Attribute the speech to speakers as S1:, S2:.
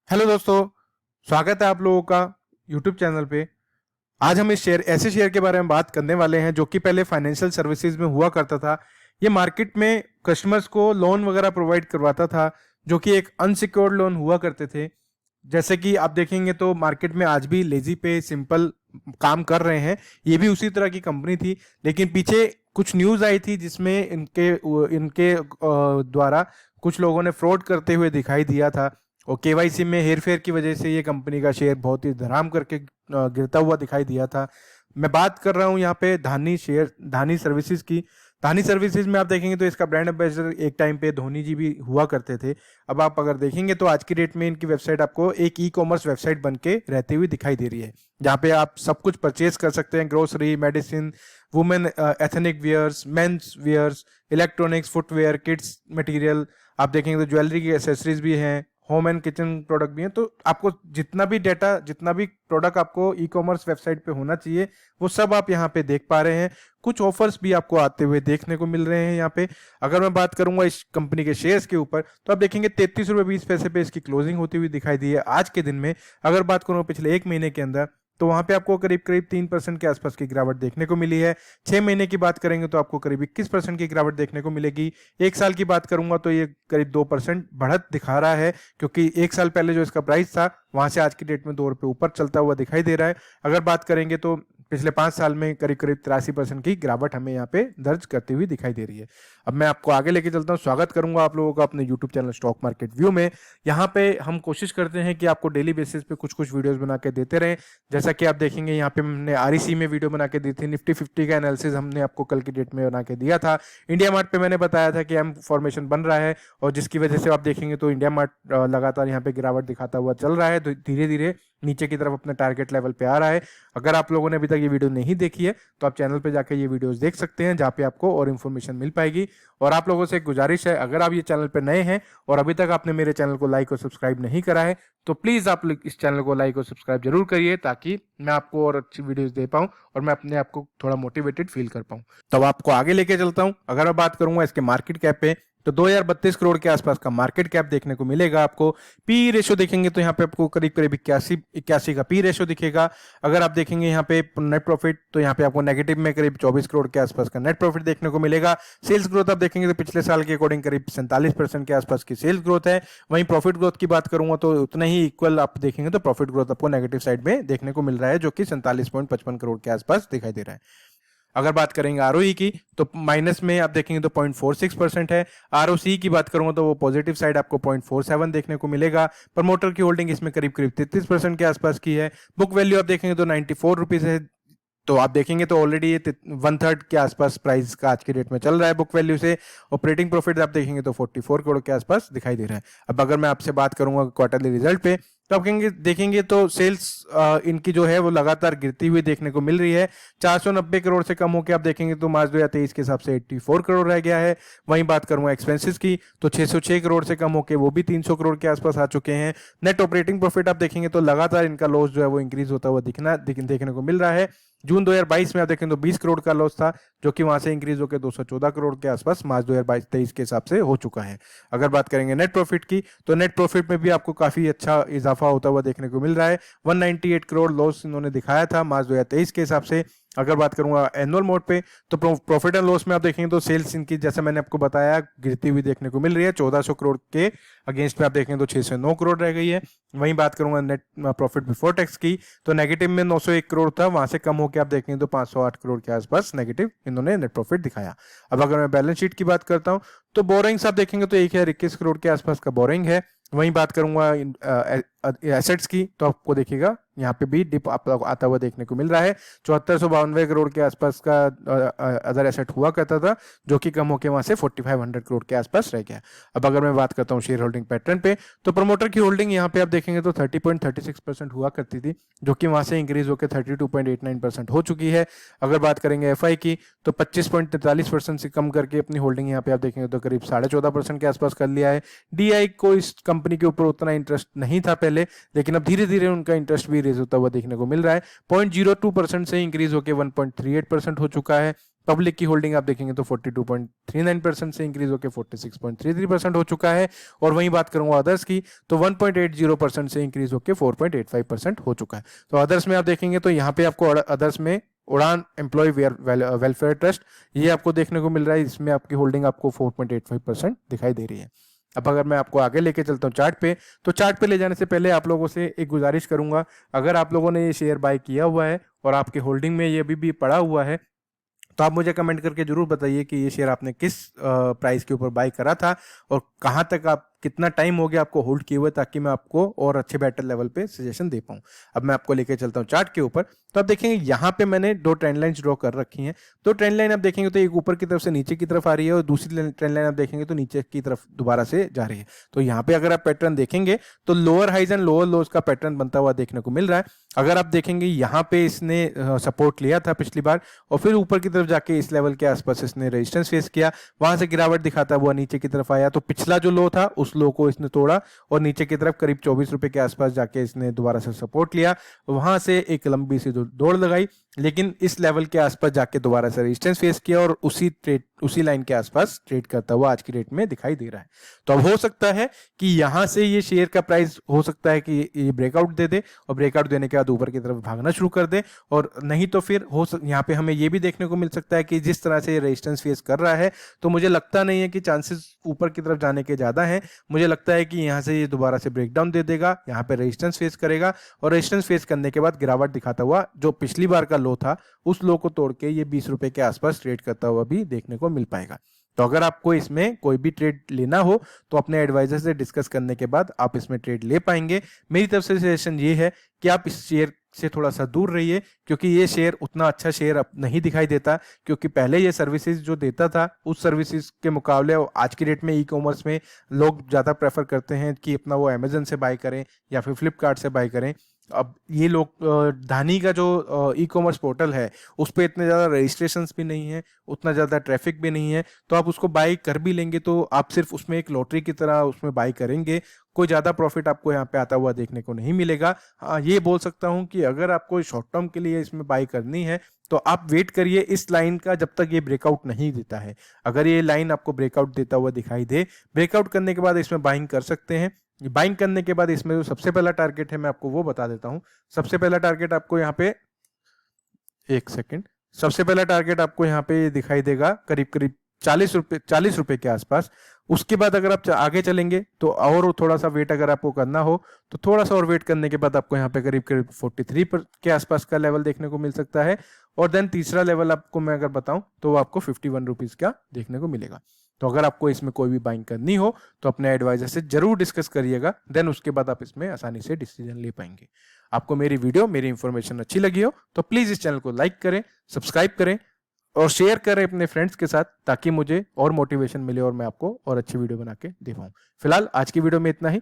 S1: Hello दोस्तों, स्वागत है आप लोगों का यूट्यूब चैनल पे। आज हम इस शेयर ऐसे शेयर के बारे में बात करने वाले हैं जो कि पहले फाइनेंशियल सर्विसेज में हुआ करता था। ये मार्केट में कस्टमर्स को लोन वगैरह प्रोवाइड करवाता था, जो कि एक अनसिक्योर्ड लोन हुआ करते थे। जैसे कि आप देखेंगे तो मार्केट में आज भी लेजी पे, सिंपल काम कर रहे हैं। ये भी उसी तरह की कंपनी थी, लेकिन पीछे कुछ न्यूज़ आई थी जिसमें इनके इनके द्वारा कुछ लोगों ने फ्रॉड करते हुए दिखाई दिया था, और केवाईसी में हेरफेर की वजह से ये कंपनी का शेयर बहुत ही धड़ाम करके गिरता हुआ दिखाई दिया था। मैं बात कर रहा हूँ यहाँ पे धानी सर्विसेज की। धानी सर्विसेज में आप देखेंगे तो इसका ब्रांड एम्बेसडर एक टाइम पे धोनी जी भी हुआ करते थे। अब आप अगर देखेंगे तो आज की डेट में इनकी वेबसाइट आपको एक ई कॉमर्स वेबसाइट बन के रहती हुई दिखाई दे रही है, जहाँ पे आप सब कुछ परचेज कर सकते हैं। Grocery, medicine, women ethnic wears, mens wears, electronics, footwear, kids material, आप देखेंगे तो ज्वेलरी की एसेसरीज भी हैं, होम एंड किचन प्रोडक्ट भी हैं। तो आपको जितना भी डेटा, जितना भी प्रोडक्ट आपको ई कॉमर्स वेबसाइट पे होना चाहिए, वो सब आप यहाँ पे देख पा रहे हैं। कुछ ऑफर्स भी आपको आते हुए देखने को मिल रहे हैं यहाँ पे। अगर मैं बात करूंगा इस कंपनी के शेयर्स के ऊपर, तो आप देखेंगे 33 रुपये 20 पैसे पे इसकी क्लोजिंग होती हुई दिखाई दी है आज के दिन में। अगर बात करूँ पिछले एक महीने के अंदर, तो वहां पे आपको करीब करीब 3% के आसपास की गिरावट देखने को मिली है। 6 महीने की बात करेंगे तो आपको करीब 21% की गिरावट देखने को मिलेगी। एक साल की बात करूंगा तो ये करीब 2% बढ़त दिखा रहा है, क्योंकि एक साल पहले जो इसका प्राइस था वहां से आज की डेट में 2 रुपये ऊपर चलता हुआ दिखाई दे रहा है। अगर बात करेंगे तो पिछले 5 साल में करीब करीब 83% की गिरावट हमें यहाँ पे दर्ज करती हुई दिखाई दे रही है। अब मैं आपको आगे लेके चलता हूँ। स्वागत करूंगा आप लोगों का अपने YouTube channel stock market view में। यहाँ पे हम कोशिश करते हैं कि आपको डेली बेसिस पे कुछ कुछ वीडियोस बना के देते रहें। जैसा कि आप देखेंगे यहाँ पे हमने आरईसी में वीडियो बना के दी थी, निफ्टी 50 का एनालिसिस हमने आपको कल की डेट में बना के दिया था। इंडिया मार्ट पे मैंने बताया था कि एम फॉर्मेशन बन रहा है, और जिसकी वजह से आप देखेंगे तो इंडिया मार्ट लगातार यहाँ पे गिरावट दिखाता हुआ चल रहा है, धीरे धीरे नीचे की तरफ अपने टारगेट लेवल पे आ रहा है। अगर आप लोगों ने अभी तक ये वीडियो नहीं देखी है तो आप चैनल पे जाकर ये वीडियोस देख सकते हैं, जहाँ पे आपको और इन्फॉर्मेशन मिल पाएगी। और आप लोगों से एक गुजारिश है, अगर आप ये चैनल पे नए हैं और अभी तक आपने मेरे चैनल को लाइक और सब्सक्राइब नहीं करा है, तो प्लीज आप इस चैनल को लाइक और सब्सक्राइब जरूर करिए, ताकि मैं आपको और अच्छी वीडियोस दे पाऊं और मैं अपने आप को थोड़ा मोटिवेटेड फील कर पाऊं। तब आपको आगे लेके चलता हूं। अगर मैं बात करूंगा इसके मार्केट कैप पे, तो 2032 करोड़ के आसपास का मार्केट कैप देखने को मिलेगा आपको। पी रेशो देखेंगे तो यहाँ पे आपको करीब करीब 81 का पी रेशो दिखेगा। अगर आप देखेंगे यहाँ पे नेट प्रॉफिट, तो यहाँ पे आपको नेगेटिव में करीब 24 करोड़ के आसपास का नेट प्रॉफिट देखने को मिलेगा। सेल्स ग्रोथ आप देखेंगे तो पिछले साल के अकॉर्डिंग करीब 47% के आसपास की सेल्स ग्रोथ है। वहीं प्रॉफिट ग्रोथ की बात करूंगा तो उतना ही इक्वल आप देखेंगे तो प्रॉफिट ग्रोथ आपको नेगेटिव साइड में देखने को मिल रहा है, जो कि 47.55 करोड़ के आसपास दिखाई दे रहा है। अगर बात करेंगे आरओई की, तो माइनस में आप देखेंगे तो 0.46% है। आरओसी की बात करूंगा तो वो पॉजिटिव साइड आपको 0.47 देखने को मिलेगा। प्रमोटर की होल्डिंग इसमें करीब करीब 33% के आसपास की है। बुक वैल्यू आप देखेंगे तो 94 रुपीज है। तो आप देखेंगे तो ऑलरेडी ये 1/3 के आसपास प्राइस का आज की डेट में चल रहा है बुक वैल्यू से। ऑपरेटिंग प्रॉफिट आप देखेंगे तो 44 करोड़ के आसपास दिखाई दे रहा है। अब अगर मैं आपसे बात करूंगा क्वार्टरली रिजल्ट पे, तो आप देखेंगे तो सेल्स इनकी जो है वो लगातार गिरती हुई देखने को मिल रही है। 490 करोड़ से कम होकर आप देखेंगे तो मार्च 2023 के हिसाब से 84 करोड़ रह गया है। वहीं बात करूंगा एक्सपेंसेस की, तो 606 करोड़ से कम होकर वो भी 300 करोड़ के आसपास आ चुके हैं। नेट ऑपरेटिंग प्रॉफिट आप देखेंगे तो लगातार इनका लॉस जो है वो इंक्रीज होता हुआ देखने को मिल रहा है। जून 2022 में आप देखें तो 20 करोड़ का लॉस था, जो कि वहां से इंक्रीज होकर 214 करोड़ के आसपास मार्च 2022-23 के हिसाब से हो चुका है। अगर बात करेंगे नेट प्रॉफिट की, तो नेट प्रॉफिट में भी आपको काफी अच्छा इजाफा होता हुआ देखने को मिल रहा है। 198 करोड़ लॉस इन्होंने दिखाया था मार्च 2023 के हिसाब से। अगर बात करूंगा एनुअल मोड पे, तो प्रॉफिट एंड लॉस में आप देखेंगे तो सेल्स इनकी, जैसे मैंने आपको बताया, गिरती हुई देखने को मिल रही है। 1400 करोड़ के अगेंस्ट में आप देखेंगे तो 609 करोड़ रह गई है। वहीं बात करूंगा नेट प्रॉफिट बिफोर टैक्स की, तो नेगेटिव में 901 करोड़ था, वहां से कम होकर आप देखेंगे तो 508 करोड़ के आसपास नेगेटिव इन्होंने नेट प्रॉफिट दिखाया। अब अगर मैं बैलेंस शीट की बात करता हूं, तो बोरिंग्स आप देखेंगे तो 1021 करोड़ के आसपास का बोरिंग है। वहीं बात करूंगा एसेट्स की, तो आपको देखिएगा यहाँ पे भी डिप आता हुआ देखने को मिल रहा है। 7492 करोड़ के आसपास का अदर एसेट हुआ करता था, जो कि कम होकर वहां से 4500 करोड़ के आसपास रह गया। अब अगर मैं बात करता हूँ शेयर होल्डिंग पैटर्न पे, तो प्रमोटर की होल्डिंग यहाँ पे आप देखेंगे तो 30.36% हुआ करती थी, जो कि वहां से इंक्रीज होकर 32.89% हो चुकी है। अगर बात करेंगे एफआई की, तो 25.43% से कम करके अपनी होल्डिंग यहाँ पे आप देखेंगे तो करीब 14.5% के आसपास कर लिया है। डीआई को इस कंपनी के ऊपर उतना इंटरेस्ट नहीं था पहले, पहले, लेकिन अब धीरे धीरे उनका इंटरेस्ट भी रेज होता हुआ देखने को मिल रहा है। 0.02% से इंक्रीज होकर 1.38% हो चुका है। पब्लिक की होल्डिंग आप देखेंगे तो 42.39% से इंक्रीज होकर 46.33% हो चुका है। और वहीं बात करूंगा अदर्स की तो 1.80% से इंक्रीज होकर 4.85% हो चुका है। तो अदर्स में आप देखेंगे तो यहाँ पे आपको अदर्स में उड़ान एम्प्लॉय वेलफेयर ट्रस्ट ये आपको देखने को मिल रहा है। इसमें आपकी होल्डिंग आपको 4.85% दिखाई दे रही है। अब अगर मैं आपको आगे लेके चलता हूँ चार्ट पे, तो चार्ट पे ले जाने से पहले आप लोगों से एक गुजारिश करूंगा, अगर आप लोगों ने ये शेयर बाय किया हुआ है और आपके होल्डिंग में ये अभी भी पड़ा हुआ है, तो आप मुझे कमेंट करके जरूर बताइए कि ये शेयर आपने किस प्राइस के ऊपर बाय करा था और कहाँ तक आप कितना टाइम हो गया आपको होल्ड किए हुए, ताकि मैं आपको और अच्छे बेटर लेवल पे सजेशन दे पाऊँ। अब मैं आपको लेके चलता हूँ चार्ट के ऊपर। तो आप देखेंगे यहाँ पे मैंने दो ट्रेंड लाइंस ड्रॉ कर रखी हैं। तो ट्रेंड लाइन आप देखेंगे तो एक ऊपर की तरफ से नीचे की तरफ आ रही है और दूसरी ट्रेंड लाइन आप देखेंगे तो नीचे की तरफ दोबारा से जा रही है। तो यहाँ पे अगर आप पैटर्न देखेंगे तो lower highs and lower lows का पैटर्न बनता हुआ देखने को मिल रहा है। अगर आप देखेंगे यहाँ पे इसने सपोर्ट लिया था पिछली बार और फिर ऊपर की तरफ जाके इस लेवल के आसपास इसने रेजिस्टेंस फेस किया, वहां से गिरावट दिखाता हुआ नीचे की तरफ आया। तो पिछला जो लो था उस लो को इसने तोड़ा और नीचे की तरफ करीब 24 रुपए के आसपास जाके इसने दोबारा से सपोर्ट लिया, वहां से एक लंबी सी दौड़ लगाई, लेकिन इस लेवल के आसपास जाके दोबारा से रेजिस्टेंस फेस किया और उसी लाइन के आसपास ट्रेड करता हुआ आज की डेट में दिखाई दे रहा है। तो अब हो सकता है कि यहां से ये शेयर का प्राइस हो सकता है कि ये ब्रेकआउट दे दे और ब्रेकआउट देने के बाद ऊपर की तरफ भागना शुरू कर दे, और नहीं तो फिर यहाँ पे हमें ये भी देखने को मिल सकता है कि जिस तरह से ये रेजिस्टेंस फेस कर रहा है, तो मुझे लगता नहीं है कि चांसेस ऊपर की तरफ जाने के ज्यादा हैं। मुझे लगता है कि यहाँ से ये दोबारा से ब्रेकडाउन दे देगा, यहाँ पे रेजिस्टेंस फेस करेगा और रेजिस्टेंस फेस करने के बाद गिरावट दिखाता हुआ जो पिछली बार का लो था उस लो को तोड़ के ये 20 रुपए के आसपास ट्रेड करता हुआ भी देखने को मिल पाएगा। तो अगर आपको इसमें कोई भी ट्रेड लेना हो तो अपने एडवाइजर से डिस्कस करने के बाद आप इसमें ट्रेड ले पाएंगे। मेरी तरफ से सजेशन ये है कि आप इस शेयर से थोड़ा सा दूर रहिए, क्योंकि ये शेयर उतना अच्छा शेयर अब नहीं दिखाई देता, क्योंकि पहले ये सर्विसेज जो देता था उस सर्विसेज के मुकाबले आज की डेट में ई कॉमर्स में लोग ज़्यादा प्रेफर करते हैं कि अपना वो अमेजन से बाय करें या फिर फ्लिपकार्ट से बाय करें। अब ये लोग धानी का जो ई कॉमर्स पोर्टल है उस पर इतने ज़्यादा रजिस्ट्रेशंस भी नहीं है, उतना ज़्यादा ट्रैफिक भी नहीं है, तो आप उसको बाय कर भी लेंगे तो आप सिर्फ उसमें एक लॉटरी की तरह उसमें बाय करेंगे, कोई ज़्यादा प्रॉफिट आपको यहाँ पे आता हुआ देखने को नहीं मिलेगा। हाँ, ये बोल सकता हूँ कि अगर आपको शॉर्ट टर्म के लिए इसमें बाय करनी है तो आप वेट करिए इस लाइन का जब तक ये ब्रेकआउट नहीं देता है। अगर ये लाइन आपको ब्रेकआउट देता हुआ दिखाई दे, ब्रेकआउट करने के बाद इसमें बाइंग कर सकते हैं। बाइंग करने के बाद इसमें जो सबसे पहला टारगेट है मैं आपको वो बता देता हूँ। सबसे पहला टारगेट आपको यहाँ पे, एक सेकेंड, सबसे पहला टारगेट आपको यहाँ पे दिखाई देगा करीब करीब 40 रुपए के आसपास। उसके बाद अगर आप आगे चलेंगे तो और थोड़ा सा वेट अगर आपको करना हो तो थोड़ा सा और वेट करने के बाद आपको यहाँ पे करीब करीब 43 के आसपास का लेवल देखने को मिल सकता है। और देन तीसरा लेवल आपको मैं अगर बताऊं तो वो आपको 51 रुपीज का देखने को मिलेगा। तो अगर आपको इसमें कोई भी बाइंग करनी हो तो अपने एडवाइजर से जरूर डिस्कस करिएगा, देन उसके बाद आप इसमें आसानी से डिसीजन ले पाएंगे। आपको मेरी वीडियो, मेरी इंफॉर्मेशन अच्छी लगी हो तो प्लीज इस चैनल को लाइक करें, सब्सक्राइब करें और शेयर करें अपने फ्रेंड्स के साथ, ताकि मुझे और मोटिवेशन मिले और मैं आपको और अच्छी वीडियो बना के दे पाऊँ। फिलहाल आज की वीडियो में इतना ही।